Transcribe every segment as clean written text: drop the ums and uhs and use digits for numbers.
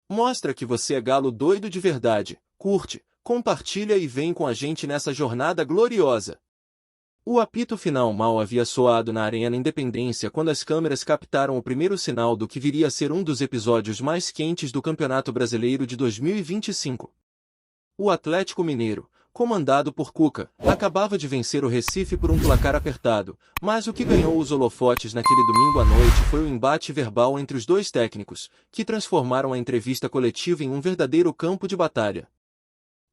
Mostra que você é galo doido de verdade, curte, compartilha e vem com a gente nessa jornada gloriosa. O apito final mal havia soado na Arena Independência quando as câmeras captaram o primeiro sinal do que viria a ser um dos episódios mais quentes do Campeonato Brasileiro de 2025. O Atlético Mineiro, comandado por Cuca, acabava de vencer o Recife por um placar apertado, mas o que ganhou os holofotes naquele domingo à noite foi o embate verbal entre os dois técnicos, que transformaram a entrevista coletiva em um verdadeiro campo de batalha.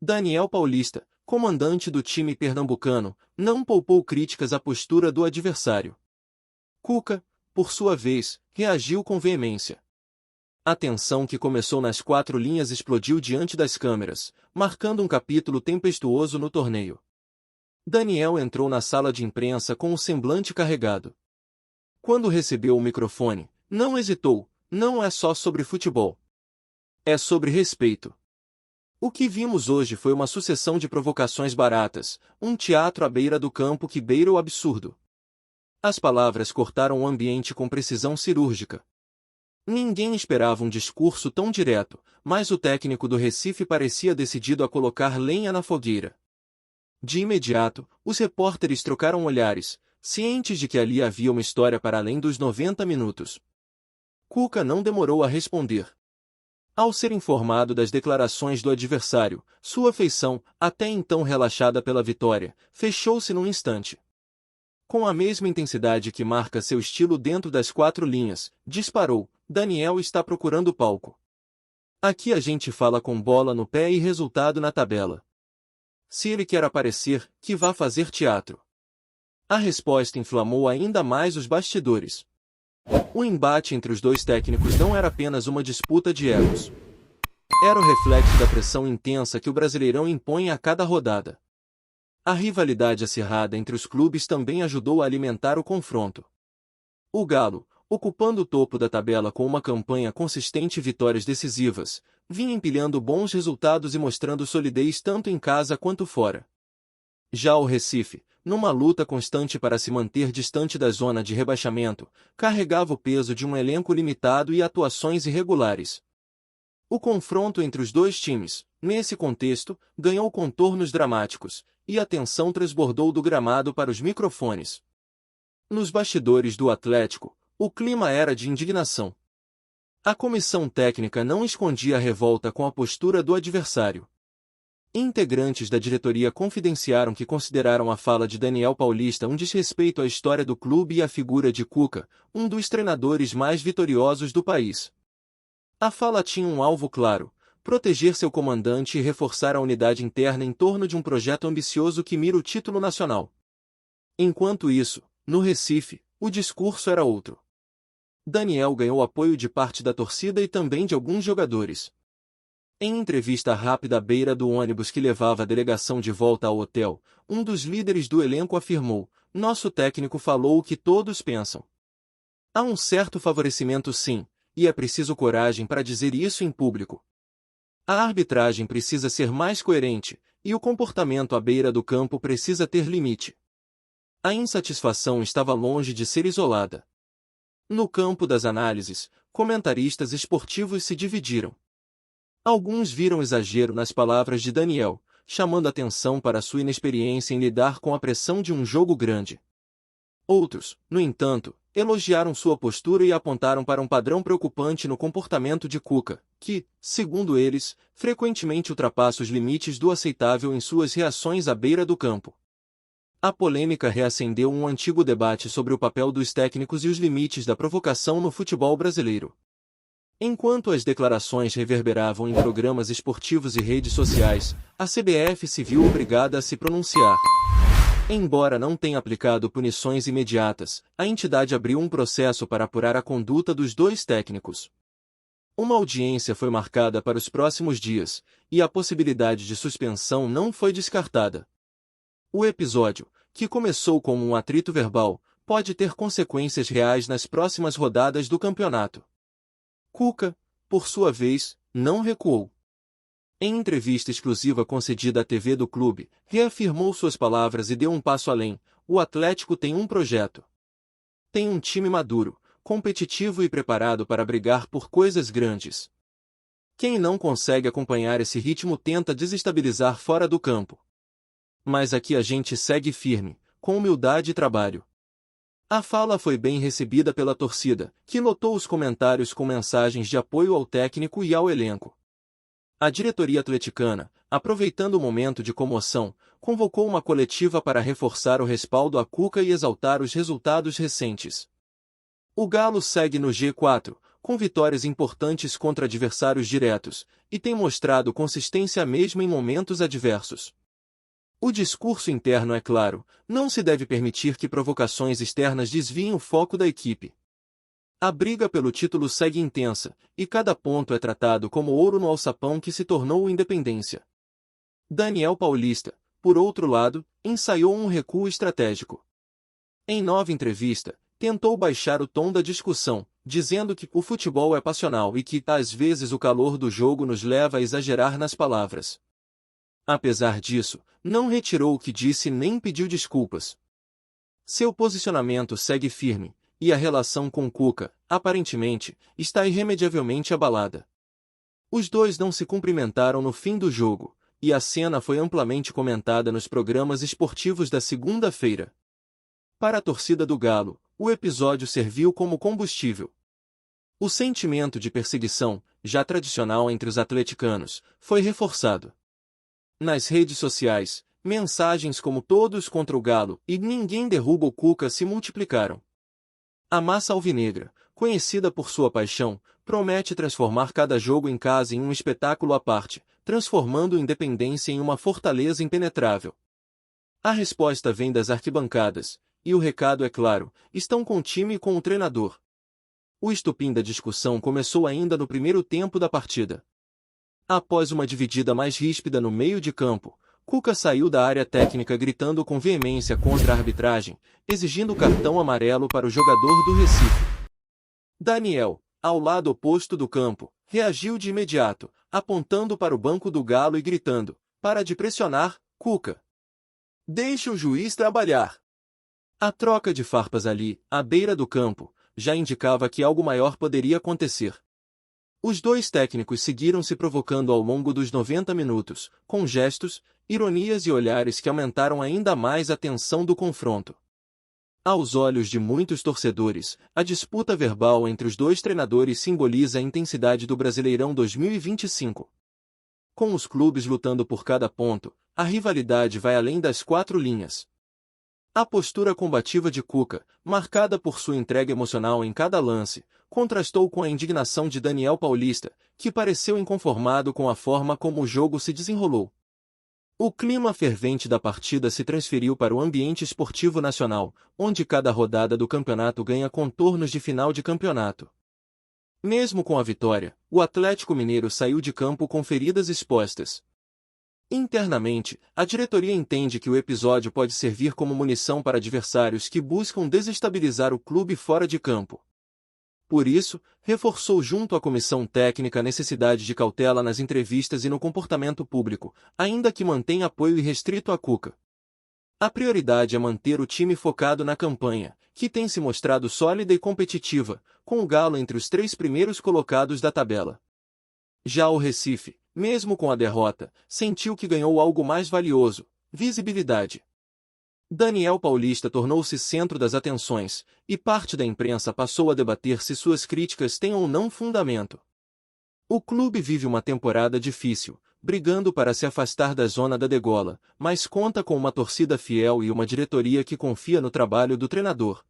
Daniel Paulista, comandante do time pernambucano, não poupou críticas à postura do adversário. Cuca, por sua vez, reagiu com veemência. A tensão que começou nas quatro linhas explodiu diante das câmeras, marcando um capítulo tempestuoso no torneio. Daniel entrou na sala de imprensa com o semblante carregado. Quando recebeu o microfone, não hesitou, não é só sobre futebol. É sobre respeito. O que vimos hoje foi uma sucessão de provocações baratas, um teatro à beira do campo que beira o absurdo. As palavras cortaram o ambiente com precisão cirúrgica. Ninguém esperava um discurso tão direto, mas o técnico do Recife parecia decidido a colocar lenha na fogueira. De imediato, os repórteres trocaram olhares, cientes de que ali havia uma história para além dos 90 minutos. Cuca não demorou a responder. Ao ser informado das declarações do adversário, sua feição, até então relaxada pela vitória, fechou-se num instante. Com a mesma intensidade que marca seu estilo dentro das quatro linhas, disparou: Daniel está procurando o palco. Aqui a gente fala com bola no pé e resultado na tabela. Se ele quer aparecer, que vá fazer teatro. A resposta inflamou ainda mais os bastidores. O embate entre os dois técnicos não era apenas uma disputa de egos. Era o reflexo da pressão intensa que o Brasileirão impõe a cada rodada. A rivalidade acirrada entre os clubes também ajudou a alimentar o confronto. O Galo, ocupando o topo da tabela com uma campanha consistente e vitórias decisivas, vinha empilhando bons resultados e mostrando solidez tanto em casa quanto fora. Já o Recife, numa luta constante para se manter distante da zona de rebaixamento, carregava o peso de um elenco limitado e atuações irregulares. O confronto entre os dois times, nesse contexto, ganhou contornos dramáticos, e a tensão transbordou do gramado para os microfones. Nos bastidores do Atlético, o clima era de indignação. A comissão técnica não escondia a revolta com a postura do adversário. Integrantes da diretoria confidenciaram que consideraram a fala de Daniel Paulista um desrespeito à história do clube e à figura de Cuca, um dos treinadores mais vitoriosos do país. A fala tinha um alvo claro: proteger seu comandante e reforçar a unidade interna em torno de um projeto ambicioso que mira o título nacional. Enquanto isso, no Recife, o discurso era outro. Daniel ganhou apoio de parte da torcida e também de alguns jogadores. Em entrevista rápida à beira do ônibus que levava a delegação de volta ao hotel, um dos líderes do elenco afirmou: nosso técnico falou o que todos pensam. Há um certo favorecimento sim, e é preciso coragem para dizer isso em público. A arbitragem precisa ser mais coerente, e o comportamento à beira do campo precisa ter limite. A insatisfação estava longe de ser isolada. No campo das análises, comentaristas esportivos se dividiram. Alguns viram exagero nas palavras de Daniel, chamando atenção para sua inexperiência em lidar com a pressão de um jogo grande. Outros, no entanto, elogiaram sua postura e apontaram para um padrão preocupante no comportamento de Cuca, que, segundo eles, frequentemente ultrapassa os limites do aceitável em suas reações à beira do campo. A polêmica reacendeu um antigo debate sobre o papel dos técnicos e os limites da provocação no futebol brasileiro. Enquanto as declarações reverberavam em programas esportivos e redes sociais, a CBF se viu obrigada a se pronunciar. Embora não tenha aplicado punições imediatas, a entidade abriu um processo para apurar a conduta dos dois técnicos. Uma audiência foi marcada para os próximos dias, e a possibilidade de suspensão não foi descartada. O episódio, que começou como um atrito verbal, pode ter consequências reais nas próximas rodadas do campeonato. Cuca, por sua vez, não recuou. Em entrevista exclusiva concedida à TV do clube, reafirmou suas palavras e deu um passo além: o Atlético tem um projeto. Tem um time maduro, competitivo e preparado para brigar por coisas grandes. Quem não consegue acompanhar esse ritmo tenta desestabilizar fora do campo. Mas aqui a gente segue firme, com humildade e trabalho. A fala foi bem recebida pela torcida, que lotou os comentários com mensagens de apoio ao técnico e ao elenco. A diretoria atleticana, aproveitando o momento de comoção, convocou uma coletiva para reforçar o respaldo a Cuca e exaltar os resultados recentes. O Galo segue no G4, com vitórias importantes contra adversários diretos, e tem mostrado consistência mesmo em momentos adversos. O discurso interno é claro, não se deve permitir que provocações externas desviem o foco da equipe. A briga pelo título segue intensa, e cada ponto é tratado como ouro no alçapão que se tornou o Independência. Daniel Paulista, por outro lado, ensaiou um recuo estratégico. Em nova entrevista, tentou baixar o tom da discussão, dizendo que o futebol é passional e que, às vezes, o calor do jogo nos leva a exagerar nas palavras. Apesar disso, não retirou o que disse nem pediu desculpas. Seu posicionamento segue firme, e a relação com Cuca, aparentemente, está irremediavelmente abalada. Os dois não se cumprimentaram no fim do jogo, e a cena foi amplamente comentada nos programas esportivos da segunda-feira. Para a torcida do Galo, o episódio serviu como combustível. O sentimento de perseguição, já tradicional entre os atleticanos, foi reforçado. Nas redes sociais, mensagens como "todos contra o Galo" e "ninguém derruba o Cuca" se multiplicaram. A massa alvinegra, conhecida por sua paixão, promete transformar cada jogo em casa em um espetáculo à parte, transformando o Independência em uma fortaleza impenetrável. A resposta vem das arquibancadas, e o recado é claro: estão com o time e com o treinador. O estopim da discussão começou ainda no primeiro tempo da partida. Após uma dividida mais ríspida no meio de campo, Cuca saiu da área técnica gritando com veemência contra a arbitragem, exigindo cartão amarelo para o jogador do Recife. Daniel, ao lado oposto do campo, reagiu de imediato, apontando para o banco do Galo e gritando: "Para de pressionar, Cuca! Deixe o juiz trabalhar!" A troca de farpas ali, à beira do campo, já indicava que algo maior poderia acontecer. Os dois técnicos seguiram se provocando ao longo dos 90 minutos, com gestos, ironias e olhares que aumentaram ainda mais a tensão do confronto. Aos olhos de muitos torcedores, a disputa verbal entre os dois treinadores simboliza a intensidade do Brasileirão 2025. Com os clubes lutando por cada ponto, a rivalidade vai além das quatro linhas. A postura combativa de Cuca, marcada por sua entrega emocional em cada lance, contrastou com a indignação de Daniel Paulista, que pareceu inconformado com a forma como o jogo se desenrolou. O clima fervente da partida se transferiu para o ambiente esportivo nacional, onde cada rodada do campeonato ganha contornos de final de campeonato. Mesmo com a vitória, o Atlético Mineiro saiu de campo com feridas expostas. Internamente, a diretoria entende que o episódio pode servir como munição para adversários que buscam desestabilizar o clube fora de campo. Por isso, reforçou junto à comissão técnica a necessidade de cautela nas entrevistas e no comportamento público, ainda que mantenha apoio irrestrito a Cuca. A prioridade é manter o time focado na campanha, que tem se mostrado sólida e competitiva, com o Galo entre os 3 primeiros colocados da tabela. Já o Recife, mesmo com a derrota, sentiu que ganhou algo mais valioso: visibilidade. Daniel Paulista tornou-se centro das atenções, e parte da imprensa passou a debater se suas críticas têm ou não fundamento. O clube vive uma temporada difícil, brigando para se afastar da zona da degola, mas conta com uma torcida fiel e uma diretoria que confia no trabalho do treinador.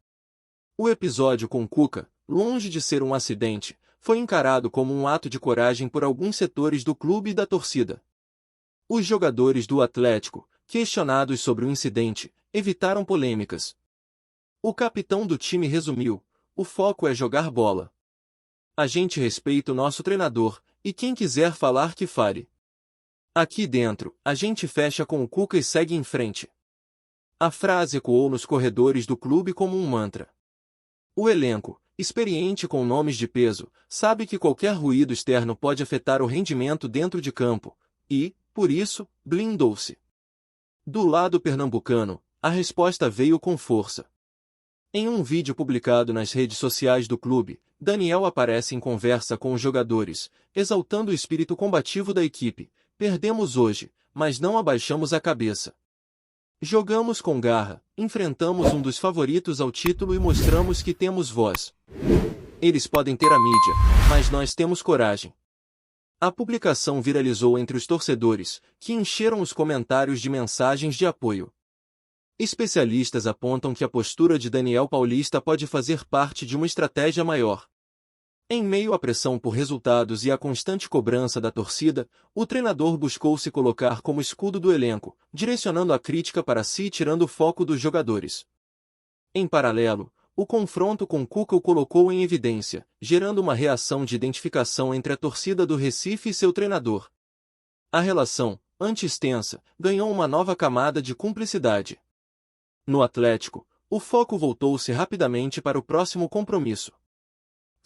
O episódio com Cuca, longe de ser um acidente, foi encarado como um ato de coragem por alguns setores do clube e da torcida. Os jogadores do Atlético, questionados sobre o incidente, evitaram polêmicas. O capitão do time resumiu: "O foco é jogar bola. A gente respeita o nosso treinador, e quem quiser falar que fale. Aqui dentro, a gente fecha com o Cuca e segue em frente." A frase ecoou nos corredores do clube como um mantra. O elenco, experiente com nomes de peso, sabe que qualquer ruído externo pode afetar o rendimento dentro de campo, e, por isso, blindou-se. Do lado pernambucano, a resposta veio com força. Em um vídeo publicado nas redes sociais do clube, Daniel aparece em conversa com os jogadores, exaltando o espírito combativo da equipe. Perdemos hoje, mas não abaixamos a cabeça. Jogamos com garra, enfrentamos um dos favoritos ao título e mostramos que temos voz. Eles podem ter a mídia, mas nós temos coragem. A publicação viralizou entre os torcedores, que encheram os comentários de mensagens de apoio. Especialistas apontam que a postura de Daniel Paulista pode fazer parte de uma estratégia maior. Em meio à pressão por resultados e à constante cobrança da torcida, o treinador buscou se colocar como escudo do elenco, direcionando a crítica para si e tirando o foco dos jogadores. Em paralelo, o confronto com Cuca o colocou em evidência, gerando uma reação de identificação entre a torcida do Recife e seu treinador. A relação, antes tensa, ganhou uma nova camada de cumplicidade. No Atlético, o foco voltou-se rapidamente para o próximo compromisso.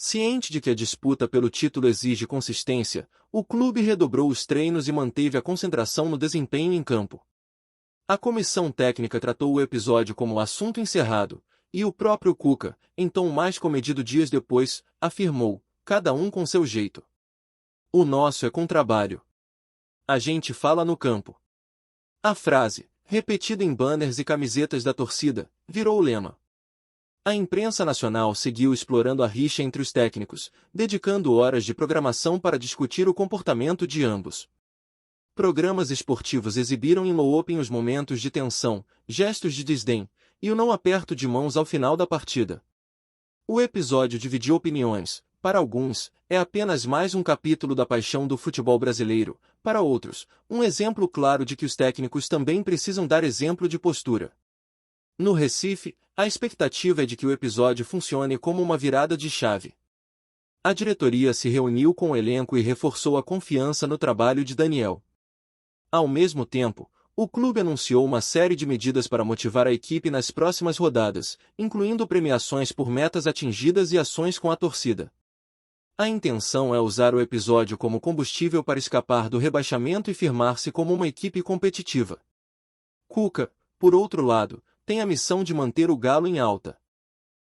Ciente de que a disputa pelo título exige consistência, o clube redobrou os treinos e manteve a concentração no desempenho em campo. A comissão técnica tratou o episódio como assunto encerrado, e o próprio Cuca, em tom mais comedido dias depois, afirmou: cada um com seu jeito. O nosso é com trabalho. A gente fala no campo. A frase, repetida em banners e camisetas da torcida, virou o lema. A imprensa nacional seguiu explorando a rixa entre os técnicos, dedicando horas de programação para discutir o comportamento de ambos. Programas esportivos exibiram em looping os momentos de tensão, gestos de desdém, e o não aperto de mãos ao final da partida. O episódio dividiu opiniões. Para alguns, é apenas mais um capítulo da paixão do futebol brasileiro. Para outros, um exemplo claro de que os técnicos também precisam dar exemplo de postura. No Recife, a expectativa é de que o episódio funcione como uma virada de chave. A diretoria se reuniu com o elenco e reforçou a confiança no trabalho de Daniel. Ao mesmo tempo, o clube anunciou uma série de medidas para motivar a equipe nas próximas rodadas, incluindo premiações por metas atingidas e ações com a torcida. A intenção é usar o episódio como combustível para escapar do rebaixamento e firmar-se como uma equipe competitiva. Cuca, por outro lado, tem a missão de manter o Galo em alta.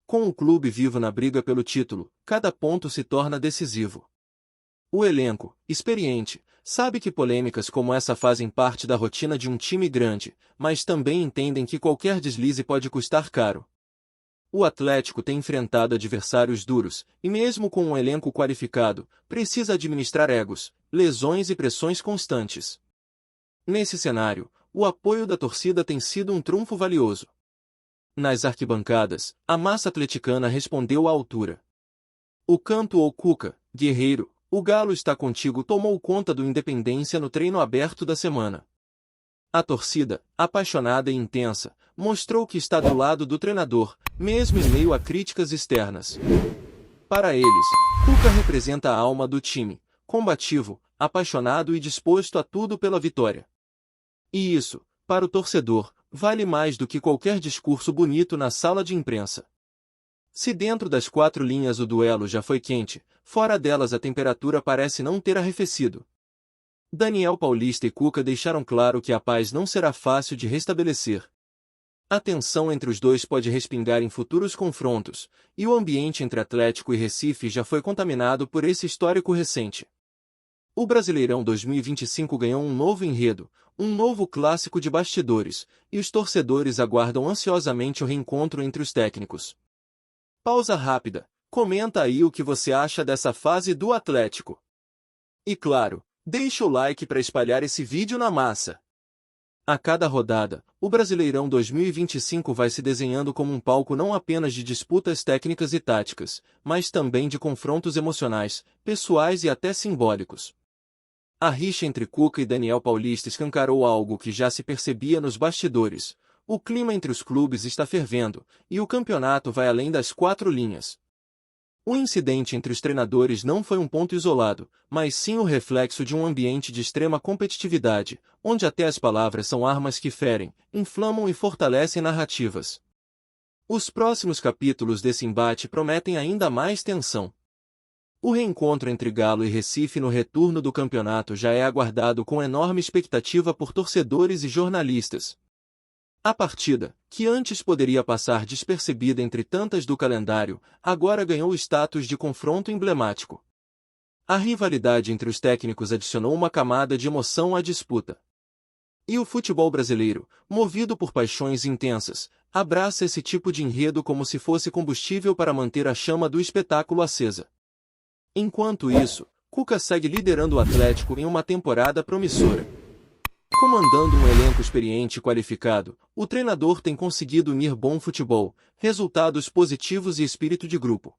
Com o clube vivo na briga pelo título, cada ponto se torna decisivo. O elenco, experiente, sabe que polêmicas como essa fazem parte da rotina de um time grande, mas também entendem que qualquer deslize pode custar caro. O Atlético tem enfrentado adversários duros, e mesmo com um elenco qualificado, precisa administrar egos, lesões e pressões constantes. Nesse cenário, o apoio da torcida tem sido um trunfo valioso. Nas arquibancadas, a massa atleticana respondeu à altura. O canto ou Cuca, guerreiro, o Galo está contigo tomou conta do Independência no treino aberto da semana. A torcida, apaixonada e intensa, mostrou que está do lado do treinador, mesmo em meio a críticas externas. Para eles, Cuca representa a alma do time, combativo, apaixonado e disposto a tudo pela vitória. E isso, para o torcedor, vale mais do que qualquer discurso bonito na sala de imprensa. Se dentro das quatro linhas o duelo já foi quente, fora delas a temperatura parece não ter arrefecido. Daniel Paulista e Cuca deixaram claro que a paz não será fácil de restabelecer. A tensão entre os dois pode respingar em futuros confrontos, e o ambiente entre Atlético e Recife já foi contaminado por esse histórico recente. O Brasileirão 2025 ganhou um novo enredo, um novo clássico de bastidores, e os torcedores aguardam ansiosamente o reencontro entre os técnicos. Pausa rápida, comenta aí o que você acha dessa fase do Atlético. E claro, deixa o like para espalhar esse vídeo na massa. A cada rodada, o Brasileirão 2025 vai se desenhando como um palco não apenas de disputas técnicas e táticas, mas também de confrontos emocionais, pessoais e até simbólicos. A rixa entre Cuca e Daniel Paulista escancarou algo que já se percebia nos bastidores. O clima entre os clubes está fervendo, e o campeonato vai além das quatro linhas. O incidente entre os treinadores não foi um ponto isolado, mas sim o reflexo de um ambiente de extrema competitividade, onde até as palavras são armas que ferem, inflamam e fortalecem narrativas. Os próximos capítulos desse embate prometem ainda mais tensão. O reencontro entre Galo e Recife no retorno do campeonato já é aguardado com enorme expectativa por torcedores e jornalistas. A partida, que antes poderia passar despercebida entre tantas do calendário, agora ganhou status de confronto emblemático. A rivalidade entre os técnicos adicionou uma camada de emoção à disputa. E o futebol brasileiro, movido por paixões intensas, abraça esse tipo de enredo como se fosse combustível para manter a chama do espetáculo acesa. Enquanto isso, Cuca segue liderando o Atlético em uma temporada promissora. Comandando um elenco experiente e qualificado, o treinador tem conseguido unir bom futebol, resultados positivos e espírito de grupo.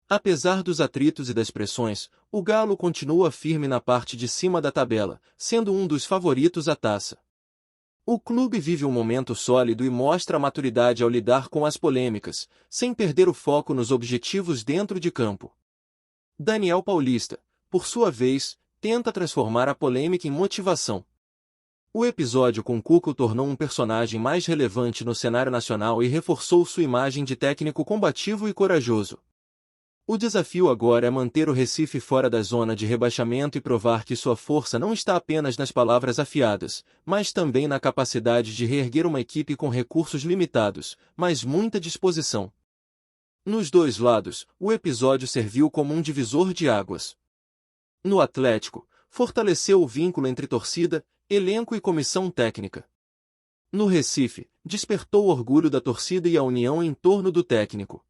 Apesar dos atritos e das pressões, o Galo continua firme na parte de cima da tabela, sendo um dos favoritos à taça. O clube vive um momento sólido e mostra a maturidade ao lidar com as polêmicas, sem perder o foco nos objetivos dentro de campo. Daniel Paulista, por sua vez, tenta transformar a polêmica em motivação. O episódio com Cuca o tornou um personagem mais relevante no cenário nacional e reforçou sua imagem de técnico combativo e corajoso. O desafio agora é manter o Recife fora da zona de rebaixamento e provar que sua força não está apenas nas palavras afiadas, mas também na capacidade de reerguer uma equipe com recursos limitados, mas muita disposição. Nos dois lados, o episódio serviu como um divisor de águas. No Atlético, fortaleceu o vínculo entre torcida, elenco e comissão técnica. No Recife, despertou o orgulho da torcida e a união em torno do técnico.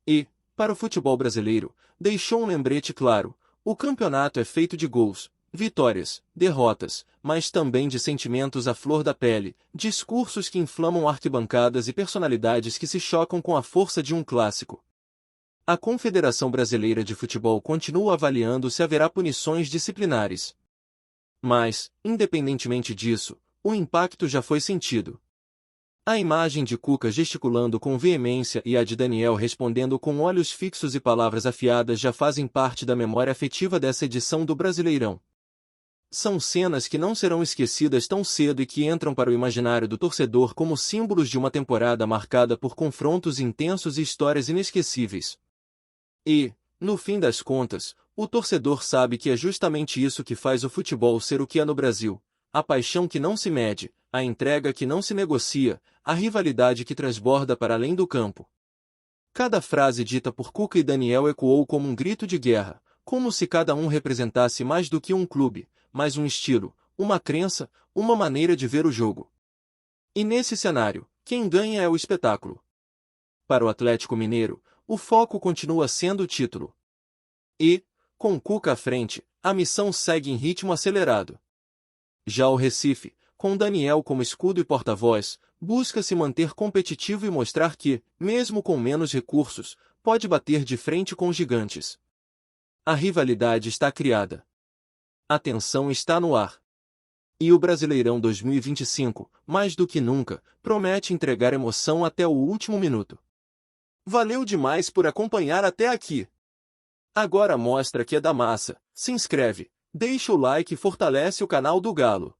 E, para o futebol brasileiro, deixou um lembrete claro: o campeonato é feito de gols, vitórias, derrotas, mas também de sentimentos à flor da pele, discursos que inflamam arquibancadas e personalidades que se chocam com a força de um clássico. A Confederação Brasileira de Futebol continua avaliando se haverá punições disciplinares. Mas, independentemente disso, o impacto já foi sentido. A imagem de Cuca gesticulando com veemência e a de Daniel respondendo com olhos fixos e palavras afiadas já fazem parte da memória afetiva dessa edição do Brasileirão. São cenas que não serão esquecidas tão cedo e que entram para o imaginário do torcedor como símbolos de uma temporada marcada por confrontos intensos e histórias inesquecíveis. E, no fim das contas, o torcedor sabe que é justamente isso que faz o futebol ser o que é no Brasil: a paixão que não se mede, a entrega que não se negocia, a rivalidade que transborda para além do campo. Cada frase dita por Cuca e Daniel ecoou como um grito de guerra, como se cada um representasse mais do que um clube, mas um estilo, uma crença, uma maneira de ver o jogo. E nesse cenário, quem ganha é o espetáculo. Para o Atlético Mineiro, o foco continua sendo o título. E, com Cuca à frente, a missão segue em ritmo acelerado. Já o Recife, com Daniel como escudo e porta-voz, busca se manter competitivo e mostrar que, mesmo com menos recursos, pode bater de frente com os gigantes. A rivalidade está criada. A tensão está no ar. E o Brasileirão 2025, mais do que nunca, promete entregar emoção até o último minuto. Valeu demais por acompanhar até aqui. Agora mostra que é da massa, se inscreve, deixa o like e fortalece o canal do Galo.